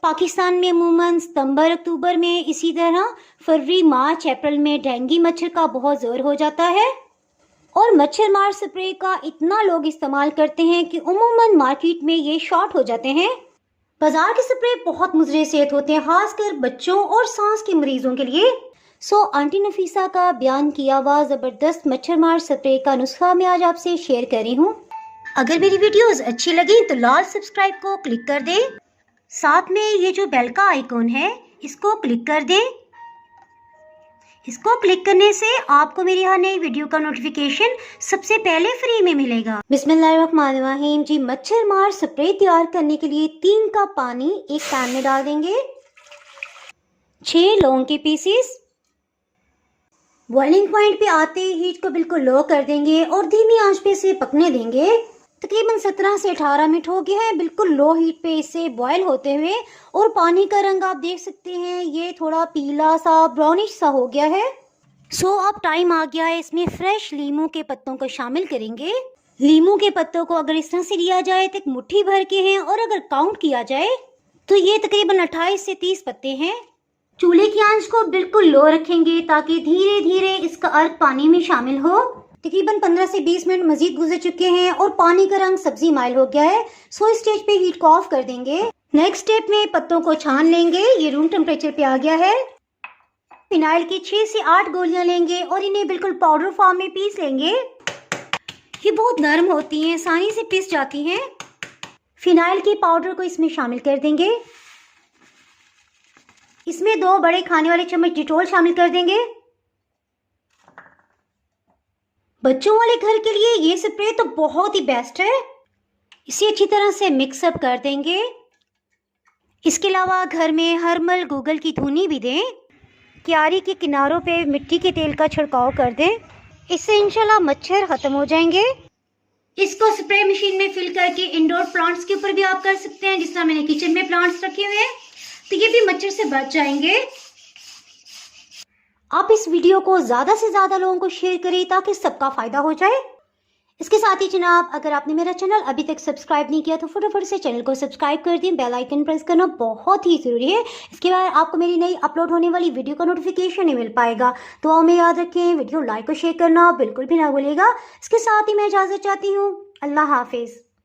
पाकिस्तान में अमूमन सितंबर अक्टूबर में, इसी तरह फरवरी मार्च अप्रैल में डेंगू मच्छर का बहुत जोर हो जाता है और मच्छर मार स्प्रे का इतना लोग इस्तेमाल करते हैं कि अमूमन मार्केट में ये शॉर्ट हो जाते हैं। बाजार के स्प्रे बहुत मुज़र सेहत होते हैं, खासकर बच्चों और सांस के मरीजों के लिए। आंटी नफीसा का बयान किया हुआ ज़बरदस्त मच्छर मार स्प्रे का नुस्खा मैं आज आपसे शेयर कर रही हूँ। अगर मेरी वीडियोस अच्छी लगी तो लाल सब्सक्राइब को क्लिक कर दें, साथ में ये जो बेल का आइकॉन है इसको क्लिक कर दें। इसको क्लिक करने से आपको मेरी हर नई वीडियो का नोटिफिकेशन सबसे पहले फ्री में मिलेगा। बिस्मिल्लाहिर्रहमानिर्रहीम जी। मच्छर मार स्प्रे तैयार करने के लिए 3 कप पानी एक पैन में डाल देंगे। 6 लौंग के पीसेस। बॉइलिंग पॉइंट पे आते ही हीट को बिल्कुल लो कर देंगे और धीमी आंच पे इसे पकने देंगे। तकरीबन 17 से 18 मिनट हो गए हैं बिल्कुल लो हीट पे इसे बॉयल होते हुए, और पानी का रंग आप देख सकते हैं ये थोड़ा पीला सा ब्राउनिश सा हो गया है। अब टाइम आ गया है इसमें फ्रेश लीमू के पत्तों को शामिल करेंगे। लीमू के पत्तों को अगर इस तरह से लिया जाए तो एक मुट्ठी भर के हैं, और अगर काउंट किया जाए तो ये तकरीबन 28 से 30 पत्ते हैं। चूल्हे की आंच को बिल्कुल लो रखेंगे ताकि धीरे धीरे इसका अर्क पानी में शामिल हो। तकरीबन 15 से 20 मिनट मजीद गुजर चुके हैं और पानी का रंग सब्जी माइल हो गया है। इस स्टेज पे हीट को ऑफ कर देंगे। नेक्स्ट स्टेप में पत्तों को छान लेंगे। ये रूम टेम्परेचर पे आ गया है। फिनाइल की 6 से 8 गोलियां लेंगे और इन्हें बिल्कुल पाउडर फॉर्म में पीस लेंगे। ये बहुत नरम होती हैं, आसानी से पिस जाती हैं। फिनाइल के पाउडर को इसमें शामिल कर देंगे। इसमें 2 बड़े खाने वाले चम्मच डिटोल शामिल कर देंगे। बच्चों वाले घर के लिए ये स्प्रे तो बहुत ही बेस्ट है। इसे अच्छी तरह से मिक्सअप कर देंगे। इसके अलावा घर में हर्मल गूगल की धुनी भी दें। क्यारी के किनारों पे मिट्टी के तेल का छिड़काव कर दें। इससे इंशाल्लाह मच्छर खत्म हो जाएंगे। इसको स्प्रे मशीन में फिल करके इंडोर प्लांट्स के ऊपर भी आप कर सकते हैं। जिस तरह मैंने किचन में प्लांट्स रखे हुए हैं तो ये भी मच्छर से बच जाएंगे। आप इस वीडियो को ज़्यादा से ज़्यादा लोगों को शेयर करें ताकि सबका फ़ायदा हो जाए। इसके साथ ही जनाब, अगर आपने मेरा चैनल अभी तक सब्सक्राइब नहीं किया तो फटाफट से चैनल को सब्सक्राइब कर दें। बेल आइकन प्रेस करना बहुत ही ज़रूरी है। इसके बाद आपको मेरी नई अपलोड होने वाली वीडियो का नोटिफिकेशन नहीं मिल पाएगा। तो आओ में याद रखें, वीडियो लाइक और शेयर करना बिल्कुल भी ना भूलिएगा। इसके साथ ही मैं इजाज़त चाहती हूँ। अल्लाह हाफिज़।